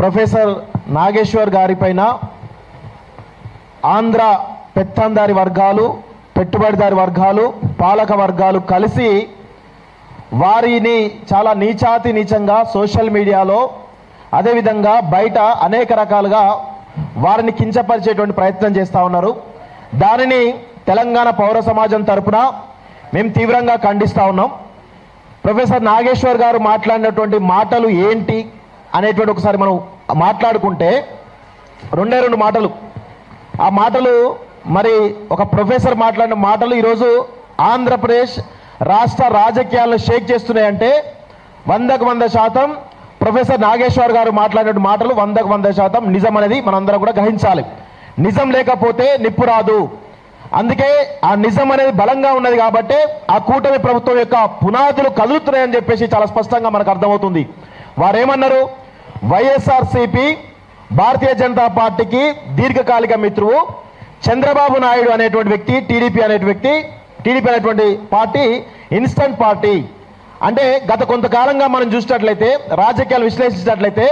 Professor Nageshwar గారిపైన Andhra పెత్తందారి వర్గాలు, పెట్టుబడిదారి వర్గాలు, పాలక వర్గాలు కలిసి వారిని చాలా నీచంగా సోషల్ మీడియాలో అదేవిధంగా బయట అనేక రకాలుగా వారిని కించపరిచేటువంటి ప్రయత్నం చేస్తూ ఉన్నారు. దానిని తెలంగాణ పౌర సమాజం తరపున మేము తీవ్రంగా ఖండిస్తూ ఉన్నాం. ప్రొఫెసర్ నాగేశ్వర్ గారు మాట్లాడినటువంటి మాటలు ఏంటి అనేటువంటి ఒకసారి మనం మాట్లాడుకుంటే రెండు మాటలు. ఆ మాటలు మరి ఒక ప్రొఫెసర్ మాట్లాడిన మాటలు ఈరోజు ఆంధ్రప్రదేశ్ రాష్ట్ర రాజకీయాలను షేక్ చేస్తున్నాయంటే 100% ప్రొఫెసర్ నాగేశ్వర్ గారు మాట్లాడిన మాటలు 100% నిజం అనేది మనందరం కూడా గ్రహించాలి. నిజం లేకపోతే నిప్పు రాదు. అందుకే ఆ నిజం అనేది బలంగా ఉన్నది కాబట్టి ఆ కూటమి ప్రభుత్వం యొక్క పునాదులు కదులుతున్నాయని చెప్పేసి చాలా స్పష్టంగా మనకు అర్థమవుతుంది. వారేమన్నారు? వైఎస్ఆర్సీపీ భారతీయ జనతా పార్టీకి దీర్ఘకాలిక మిత్రువు చంద్రబాబు నాయుడు అనేటువంటి వ్యక్తి, టీడీపీ అనేటువంటి పార్టీ ఇన్స్టంట్ పార్టీ. అంటే గత కొంతకాలంగా మనం చూసినట్లయితే, రాజకీయాలు విశ్లేషించినట్లయితే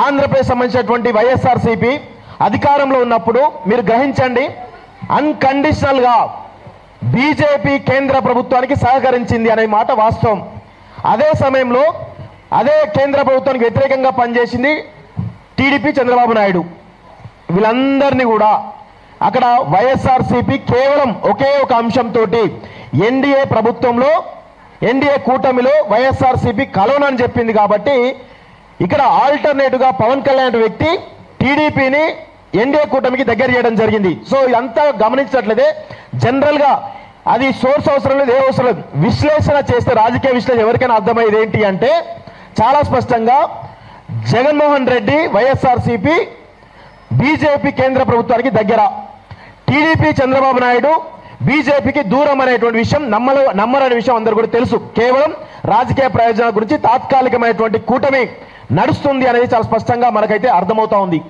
ఆంధ్రప్రదేశ్ సంబంధించినటువంటి వైఎస్ఆర్సీపీ అధికారంలో ఉన్నప్పుడు మీరు గ్రహించండి, అన్కండిషనల్గా బీజేపీ కేంద్ర ప్రభుత్వానికి సహకరించింది అనే మాట వాస్తవం. అదే సమయంలో అదే కేంద్ర ప్రభుత్వానికి వ్యతిరేకంగా పనిచేసింది టీడీపీ, చంద్రబాబు నాయుడు. వీళ్ళందరినీ కూడా అక్కడ వైఎస్ఆర్సీపీ కేవలం ఒకే ఒక అంశంతో ఎన్డీఏ ప్రభుత్వంలో, ఎన్డీఏ కూటమిలో వైఎస్ఆర్సీపీ కలవనని చెప్పింది కాబట్టి ఇక్కడ ఆల్టర్నేటివ్గా పవన్ కళ్యాణ్ వ్యక్తి టీడీపీని ఎన్డీఏ కూటమికి దగ్గర చేయడం జరిగింది. సో ఇదంతా గమనించినట్లయితే జనరల్గా అది సోర్స్ అవసరం లేదు, ఏ అవసరం లేదు. విశ్లేషణ చేస్తే, రాజకీయ విశ్లేషణ ఎవరికైనా అర్థమయ్యేది ఏంటి అంటే చాలా స్పష్టంగా జగన్మోహన్ రెడ్డి వైఎస్ఆర్సీపీ బీజేపీ కేంద్ర ప్రభుత్వానికి దగ్గర, టీడీపీ చంద్రబాబు నాయుడు బీజేపీకి దూరం అనేటువంటి విషయం నమ్మరనే విషయం అందరూ కూడా తెలుసు. కేవలం రాజకీయ ప్రయోజనాల గురించి తాత్కాలికమైనటువంటి కూటమి నడుస్తుంది అనేది చాలా స్పష్టంగా మనకైతే అర్థమవుతా ఉంది.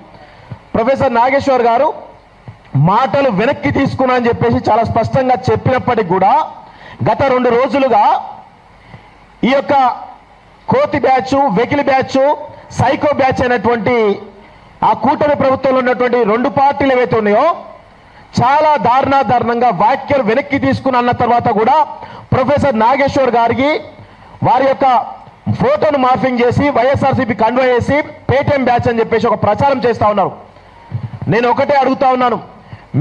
ప్రొఫెసర్ నాగేశ్వర్ గారు మాటలు వెనక్కి తీసుకున్నా అని చెప్పేసి చాలా స్పష్టంగా చెప్పినప్పటికీ కూడా గత 2 రోజులుగా ఈ యొక్క కోతి బ్యాచ్, వెకిలి బ్యాచ్, సైకో బ్యాచ్ అయినటువంటి ఆ కూటమి ప్రభుత్వంలో ఉన్నటువంటి 2 పార్టీలు ఏవైతే ఉన్నాయో చాలా దారుణంగా వ్యాఖ్యలు వెనక్కి తీసుకుని అన్న తర్వాత కూడా ప్రొఫెసర్ నాగేశ్వర్ గారికి వారి యొక్క ఫోటోను మార్ఫింగ్ చేసి వైఎస్ఆర్సీపీ కన్వే చేసి పేటీఎం బ్యాచ్ అని చెప్పేసి ఒక ప్రచారం చేస్తూ ఉన్నారు. నేను ఒకటే అడుగుతా ఉన్నాను,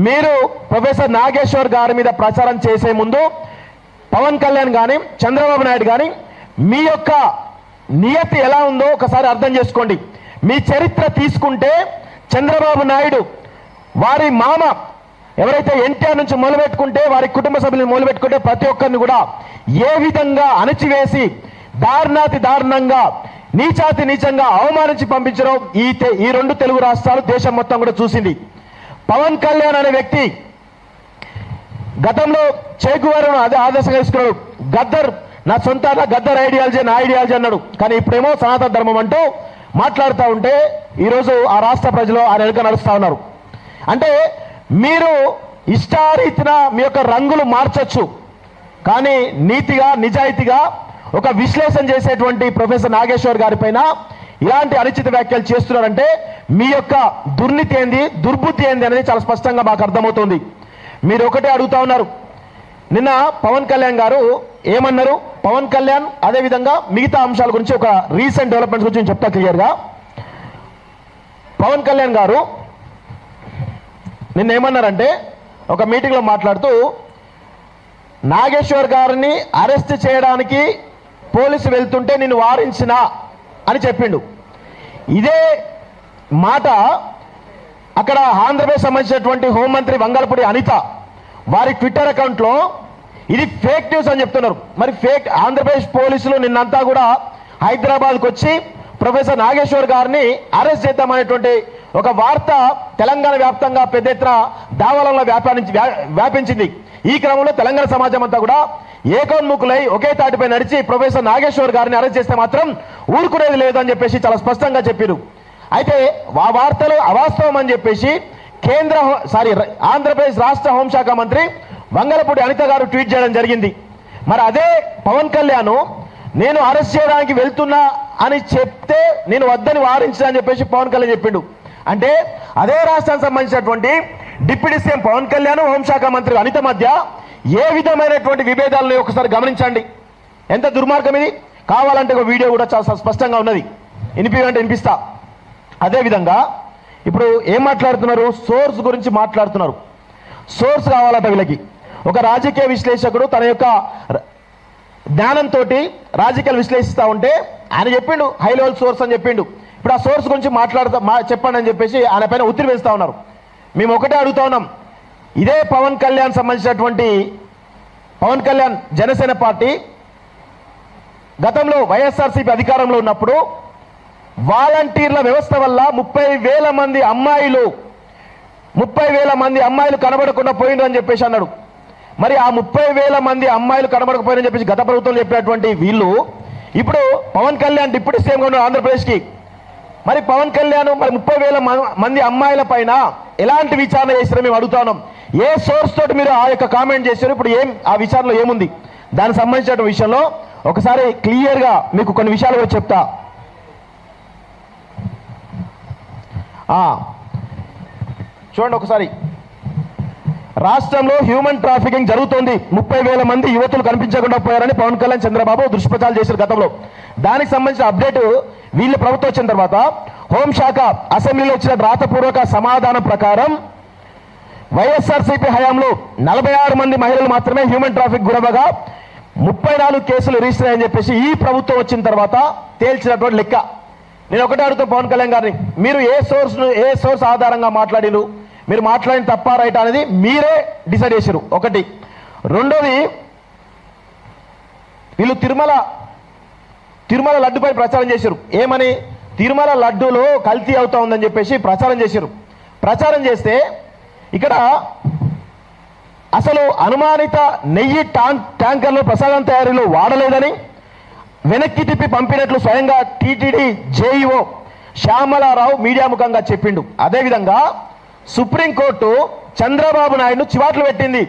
మీరు ప్రొఫెసర్ నాగేశ్వర్ గారి మీద ప్రచారం చేసే ముందు పవన్ కళ్యాణ్ కానీ చంద్రబాబు నాయుడు కానీ మీ యొక్క నియతి ఎలా ఉందో ఒకసారి అర్థం చేసుకోండి. మీ చరిత్ర తీసుకుంటే చంద్రబాబు నాయుడు వారి మామ ఎవరైతే ఎన్టీఆర్ నుంచి మొదలుపెట్టుకుంటే, వారి కుటుంబ సభ్యులను మొదలుపెట్టుకుంటే ప్రతి ఒక్కరిని కూడా ఏ విధంగా అణచివేసి దారుణంగా నీచంగా అవమానించి పంపించడం ఈ 2 తెలుగు రాష్ట్రాలు, దేశం మొత్తం కూడా చూసింది. పవన్ కళ్యాణ్ అనే వ్యక్తి గతంలో చేగువారును అదే ఆదర్శంగా తీసుకున్నాడు. గద్దర్ నా సొంత గద్దర్ ఐడియాలజీ, నా ఐడియాలజీ అన్నాడు. కానీ ఇప్పుడేమో సనాతన ధర్మం అంటూ మాట్లాడుతూ ఉంటే ఈరోజు ఆ రాష్ట్ర ప్రజలు ఆయన వెనుక నడుస్తూ ఉన్నారు. అంటే మీరు ఇష్టారీతిన మీ యొక్క రంగులు మార్చొచ్చు, కానీ నీతిగా నిజాయితీగా ఒక విశ్లేషణ చేసేటువంటి ప్రొఫెసర్ నాగేశ్వర్ గారి పైన ఇలాంటి అనుచిత వ్యాఖ్యలు చేస్తున్నారంటే మీ యొక్క దుర్నీతి ఏంది, దుర్బుద్ధి ఏంది అనేది చాలా స్పష్టంగా మాకు అర్థమవుతుంది. మీరు ఒకటే అడుగుతా ఉన్నారు. నిన్న పవన్ కళ్యాణ్ గారు ఏమన్నారు? పవన్ కళ్యాణ్ అదేవిధంగా మిగతా అంశాల గురించి ఒక రీసెంట్ డెవలప్మెంట్స్ గురించి నేను చెప్తా క్లియర్గా. పవన్ కళ్యాణ్ గారు నిన్న ఏమన్నారంటే ఒక మీటింగ్లో మాట్లాడుతూ నాగేశ్వర్ గారిని అరెస్ట్ చేయడానికి పోలీసు వెళ్తుంటే నిన్ను వారించిన అని చెప్పిండు. ఇదే మాట అక్కడ ఆంధ్రప్రదేశ్ సంబంధించినటువంటి హోంమంత్రి వంగలపూడి అనిత వారి ట్విట్టర్ అకౌంట్లో ఇది ఫేక్ న్యూస్ అని చెప్తున్నారు. మరి ఆంధ్రప్రదేశ్ పోలీసులు నిన్నంతా కూడా హైదరాబాద్కు వచ్చి ప్రొఫెసర్ నాగేశ్వర్ గారిని అరెస్ట్ చేద్దామనేటువంటి ఒక వార్త తెలంగాణ వ్యాప్తంగా పెద్ద ఎత్తున దావాలలో వ్యాపించింది. ఈ క్రమంలో తెలంగాణ సమాజం అంతా కూడా ఏకోన్ముఖులై ఒకే తాటిపై నడిచి ప్రొఫెసర్ నాగేశ్వర్ గారిని అరెస్ట్ చేస్తే మాత్రం ఊరుకునేది లేదు అని చెప్పేసి చాలా స్పష్టంగా చెప్పారు. అయితే ఆ వార్తలు అవాస్తవం అని చెప్పేసి ఆంధ్రప్రదేశ్ రాష్ట్ర హోంశాఖ మంత్రి వంగలపూడి అనిత గారు ట్వీట్ చేయడం జరిగింది. మరి అదే పవన్ కళ్యాణ్ నేను అరెస్ట్ చేయడానికి వెళ్తున్నా అని చెప్తే నేను వద్దని వారించా అని చెప్పేసి పవన్ కళ్యాణ్ చెప్పిండు. అంటే అదే రాష్ట్రానికి సంబంధించినటువంటి డిప్యూటీ సీఎం పవన్ కళ్యాణ్, హోంశాఖ మంత్రి అనిత మధ్య ఏ విధమైనటువంటి విభేదాలను ఒకసారి గమనించండి. ఎంత దుర్మార్గం ఇది. కావాలంటే ఒక వీడియో కూడా చాలా స్పష్టంగా ఉన్నది, వినిపివంటే వినిపిస్తా. అదేవిధంగా ఇప్పుడు ఏం మాట్లాడుతున్నారు, సోర్స్ గురించి మాట్లాడుతున్నారు. సోర్స్ కావాలట వీళ్ళకి. ఒక రాజకీయ విశ్లేషకుడు తన యొక్క జ్ఞానంతో రాజకీయాలు విశ్లేషిస్తూ ఉంటే ఆయన చెప్పిండు హై లెవెల్ సోర్స్ అని చెప్పిండు. ఇప్పుడు ఆ సోర్స్ గురించి చెప్పండి అని చెప్పేసి ఆయన పైన ఒత్తిడి వేస్తూ ఉన్నారు. మేము ఒకటే అడుగుతా ఉన్నాం, ఇదే పవన్ కళ్యాణ్ సంబంధించినటువంటి పవన్ కళ్యాణ్ జనసేన పార్టీ గతంలో వైఎస్ఆర్సీపీ అధికారంలో ఉన్నప్పుడు వాలంటీర్ల వ్యవస్థ వల్ల 30,000 మంది అమ్మాయిలు కనబడకుండా పోయిండ్రు అని చెప్పేసి అన్నాడు. మరి ఆ 30,000 మంది అమ్మాయిలు కనబడకపోయినని చెప్పేసి గత ప్రభుత్వం చెప్పినటువంటి వీళ్ళు ఇప్పుడు పవన్ కళ్యాణ్ డిప్యూటీ సీఎంగా ఉన్నారు ఆంధ్రప్రదేశ్కి. మరి పవన్ కళ్యాణ్ మరి 30,000 మంది అమ్మాయిల పైన ఎలాంటి విచారణ చేస్తారో మేము అడుగుతున్నాం. ఏ సోర్స్ తోటి మీరు ఆ యొక్క కామెంట్ చేశారు, ఇప్పుడు ఏం ఆ విచారణలో ఏముంది, దానికి సంబంధించిన విషయంలో ఒకసారి క్లియర్గా మీకు కొన్ని విషయాలు కూడా చెప్తా. చూడండి ఒకసారి. రాష్ట్రంలో హ్యూమన్ ట్రాఫికింగ్ జరుగుతోంది, 30,000 మంది యువతులు కనిపించకుండా పోయారని పవన్ కళ్యాణ్ చంద్రబాబు దుష్ప్రచారాలు చేశారు గతంలో. దానికి సంబంధించిన అప్డేట్ వీళ్ళ ప్రభుత్వం వచ్చిన తర్వాత హోంశాఖ అసెంబ్లీలో ఇచ్చిన రాతపూర్వక సమాధానం ప్రకారం వైఎస్ఆర్సీపీ హయాంలో 46 మంది మహిళలు మాత్రమే హ్యూమన్ ట్రాఫిక్ గురవగా 34 కేసులు రిజిస్టర్ అని చెప్పేసి ఈ ప్రభుత్వం వచ్చిన తర్వాత తేల్చినటువంటి లెక్క. నేను ఒకటే అడుగుతాను పవన్ కళ్యాణ్ గారిని, మీరు ఏ సోర్స్ ఆధారంగా మాట్లాడిరు, మీరు మాట్లాడిన తప్ప రైట్ అనేది మీరే డిసైడ్ చేశారు ఒకటి. రెండోది, వీళ్ళు తిరుమల లడ్డుపై ప్రచారం చేశారు. ఏమని, తిరుమల లడ్డూలో కల్తీ అవుతా ఉందని చెప్పేసి ప్రచారం చేశారు. ప్రచారం చేస్తే ఇక్కడ అసలు అనుమానిత నెయ్యి ట్యాంకర్లు ప్రసాదం తయారీలో వాడలేదని వెనక్కి తిప్పి పంపినట్లు స్వయంగా టీటీడీ జేఈఓ శ్యామలారావు మీడియా ముఖంగా చెప్పిండు. అదేవిధంగా సుప్రీంకోర్టు చంద్రబాబు నాయుడు చివాట్లు పెట్టింది.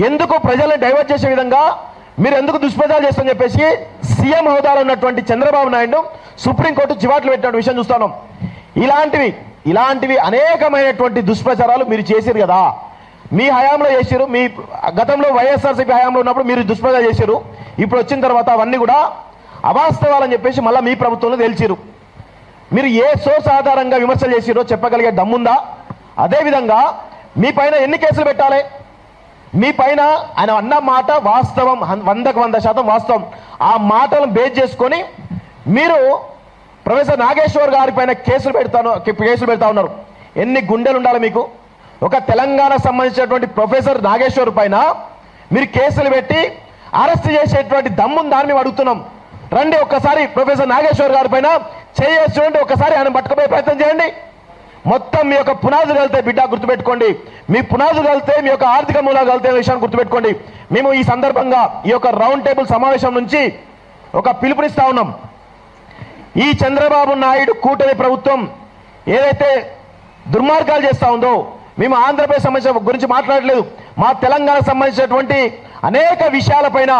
ఎందుకు ప్రజలను డైవర్ట్ చేసే విధంగా మీరు ఎందుకు దుష్ప్రచారం చేస్తారని చెప్పేసి సీఎం హోదాలో ఉన్నటువంటి చంద్రబాబు నాయుడు సుప్రీంకోర్టు చివాట్లు పెట్టిన విషయం చూస్తున్నాం. ఇలాంటివి అనేకమైనటువంటి దుష్ప్రచారాలు మీరు చేశారు కదా, మీ హయాంలో చేశారు. మీ గతంలో వైఎస్ఆర్సీపీ హయాంలో ఉన్నప్పుడు మీరు దుష్ప్రచారం చేశారు. ఇప్పుడు వచ్చిన తర్వాత అవన్నీ కూడా అవాస్తవాలని చెప్పేసి మళ్ళీ మీ ప్రభుత్వంలో తేల్చారు. మీరు ఏ సోర్స్ ఆధారంగా విమర్శలు చేసిరో చెప్పగలిగే దమ్ముందా? అదేవిధంగా మీ పైన ఎన్ని కేసులు పెట్టాలి? మీ పైన ఆయన అన్న మాట వాస్తవం, 100% వాస్తవం. ఆ మాటలను బేస్ చేసుకొని మీరు ప్రొఫెసర్ నాగేశ్వర్ గారి పైన కేసులు పెడతా ఉన్నారు. ఎన్ని గుండెలు ఉండాలి మీకు? ఒక తెలంగాణకు సంబంధించినటువంటి ప్రొఫెసర్ నాగేశ్వర్ పైన మీరు కేసులు పెట్టి అరెస్ట్ చేసేటువంటి దమ్ముందని మేము అడుగుతున్నాం. రండి ఒక్కసారి ప్రొఫెసర్ నాగేశ్వర్ గారి పైన చేసి చూడండి, ఒక్కసారి ఆయన పట్టుకుపోయే ప్రయత్నం చేయండి. మొత్తం మీ యొక్క పునాదులు కలితే బిడ్డ గుర్తుపెట్టుకోండి, మీ పునాదులు కలితే మీ యొక్క ఆర్థిక మూలాలు కలితే విషయాన్ని గుర్తుపెట్టుకోండి. మేము ఈ సందర్భంగా ఈ యొక్క రౌండ్ టేబుల్ సమావేశం నుంచి ఒక పిలుపునిస్తా ఉన్నాం. ఈ చంద్రబాబు నాయుడు కూటమి ప్రభుత్వం ఏదైతే దుర్మార్గాలు చేస్తూ ఉందో, మేము ఆంధ్రప్రదేశ్ సంబంధించిన గురించి మాట్లాడలేదు, మా తెలంగాణకు సంబంధించినటువంటి అనేక విషయాలపైన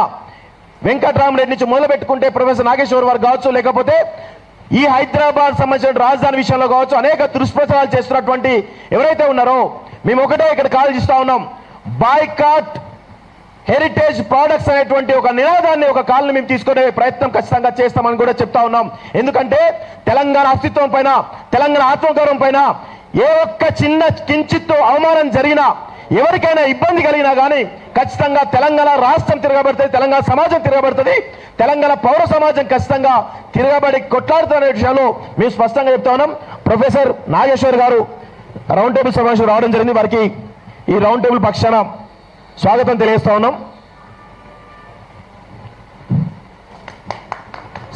వెంకట్రామరెడ్డి నుంచి మొదలు పెట్టుకుంటే ప్రొఫెసర్ నాగేశ్వర్ వారు కావచ్చు, లేకపోతే ఈ హైదరాబాద్ సంబంధించిన రాజధాని విషయంలో కావచ్చు, అనేక దుష్ప్రచారాలు చేస్తున్నటువంటి ఎవరైతే ఉన్నారో మేము ఒకటే ఇక్కడ కాల్ చేస్తా ఉన్నాం. బాయ్కాట్ హెరిటేజ్ ప్రోడక్ట్స్ అనేటువంటి ఒక నినాదాన్ని, ఒక కాల్ని మేము తీసుకునే ప్రయత్నం ఖచ్చితంగా చేస్తామని కూడా చెప్తా ఉన్నాం. ఎందుకంటే తెలంగాణ అస్తిత్వం పైన, తెలంగాణ ఆత్మగౌరవం పైన ఏ ఒక్క చిన్న కించిత్తు అవమానం జరిగినా, ఎవరికైనా ఇబ్బంది కలిగినా కానీ ఖచ్చితంగా తెలంగాణ రాష్ట్రం తిరగబడుతుంది, తెలంగాణ సమాజం తిరగబడుతుంది, తెలంగాణ పౌర సమాజం ఖచ్చితంగా తిరగబడి కొట్లాడుతున్న విషయాలు మేము స్పష్టంగా చెప్తా ఉన్నాం. ప్రొఫెసర్ నాగేశ్వర్ గారు రౌండ్ టేబుల్ సమావేశం రావడం జరిగింది. వారికి ఈ రౌండ్ టేబుల్ పక్షాన స్వాగతం తెలియజేస్తా ఉన్నాం.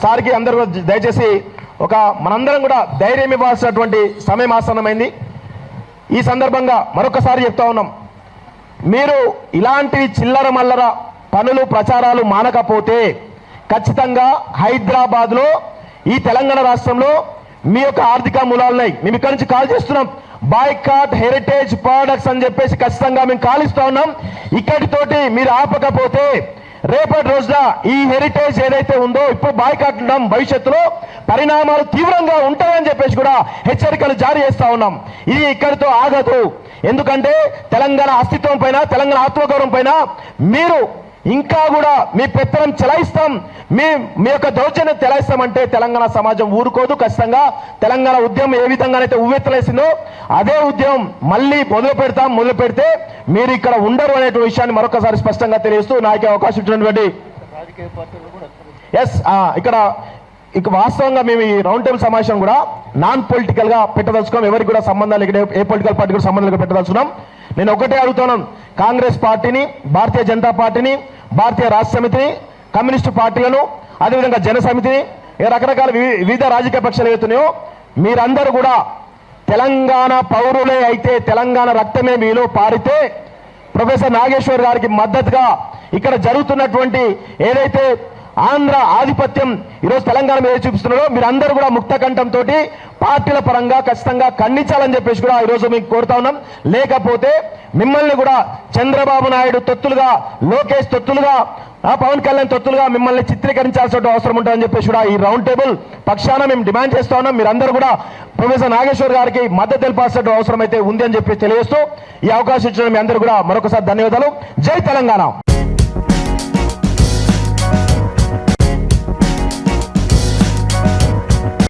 సార్కి అందరూ దయచేసి మనందరం కూడా ధైర్యం ఇవ్వాల్సినటువంటి సమయం ఆసన్నమైంది. ఈ సందర్భంగా మరొకసారి చెప్తా ఉన్నాం, మీరు ఇలాంటివి చిల్లర మల్లర పనులు ప్రచారాలు మానకపోతే ఖచ్చితంగా హైదరాబాద్లో ఈ తెలంగాణ రాష్ట్రంలో మీ యొక్క ఆర్థిక మూలాలున్నాయి. మేము ఇక్కడి నుంచి కాల్ చేస్తున్నాం. బాయ్కాట్ హెరిటేజ్ ప్రోడక్ట్స్ అని చెప్పేసి ఖచ్చితంగా మేము కాల్ ఇస్తా ఉన్నాం. ఇక్కడితోటి మీరు ఆపకపోతే రేపటి రోజున ఈ హెరిటేజ్ ఏదైతే ఉందో ఇప్పుడు బాయ్కాట్ ఉండడం భవిష్యత్తులో పరిణామాలు తీవ్రంగా ఉంటాయని చెప్పేసి కూడా హెచ్చరికలు జారీ చేస్తా ఉన్నాం. ఇది ఇక్కడితో ఆగదు. ఎందుకంటే తెలంగాణ అస్తిత్వం పైన, తెలంగాణ ఆత్మగౌరవం పైన మీరు ఇంకా కూడా మీ పెత్తనం చెలాయిస్తాం, మీ యొక్క దౌర్జన్యం చెలాయిస్తామంటే తెలంగాణ సమాజం ఊరుకోదు. ఖచ్చితంగా తెలంగాణ ఉద్యమం ఏ విధంగానైతే ఉవ్వెత్తలేసిందో అదే ఉద్యమం మళ్ళీ మొదలు పెడితే మీరు ఇక్కడ ఉండరు అనే విషయాన్ని మరొకసారి స్పష్టంగా తెలియజేస్తూ నాకు అవకాశం ఇచ్చినటువంటి ఇక వాస్తవంగా మేము ఈ రౌండ్ టేబుల్ సమావేశం కూడా నాన్ పొలిటికల్ గా పెట్టదలుచుకున్నాం. ఎవరికి కూడా సంబంధం లేక ఏ పొలిటికల్ పార్టీ కూడా సంబంధం లేక పెట్టదలుచుకున్నాం. నేను ఒకటే అడుగుతున్నాను, కాంగ్రెస్ పార్టీని, భారతీయ జనతా పార్టీని, భారతీయ రాష్ట్ర సమితిని, కమ్యూనిస్టు పార్టీలను, అదేవిధంగా జన సమితిని, రకరకాల వివిధ రాజకీయ పక్షాలు ఏవైతున్నాయో మీరందరూ కూడా తెలంగాణ పౌరులే అయితే, తెలంగాణ రక్తమే మీలో పారితే ప్రొఫెసర్ నాగేశ్వర్ గారికి మద్దతుగా ఇక్కడ జరుగుతున్నటువంటి ఏదైతే ఆంధ్ర ఆధిపత్యం ఈరోజు తెలంగాణ మీద చూపిస్తున్నారో మీరందరూ కూడా ముక్త కంఠంతో పార్టీల పరంగా ఖచ్చితంగా ఖండించాలని చెప్పేసి కూడా ఈరోజు మీకు కోరుతా ఉన్నాం. లేకపోతే మిమ్మల్ని కూడా చంద్రబాబు నాయుడు తొత్తులుగా, లోకేష్ తొత్తులుగా, పవన్ కళ్యాణ్ తొత్తులుగా మిమ్మల్ని చిత్రీకరించాల్సిన అవసరం ఉంటుందని చెప్పేసి కూడా ఈ రౌండ్ టేబుల్ పక్షాన మేము డిమాండ్ చేస్తా ఉన్నాం. మీరందరూ కూడా ప్రొఫెసర్ నాగేశ్వర్ గారికి మద్దతు తెలపాల్సిన అవసరం అయితే ఉంది అని చెప్పి తెలియజేస్తూ ఈ అవకాశం ఇచ్చిన మీ అందరూ కూడా మరొకసారి ధన్యవాదాలు. జై తెలంగాణ.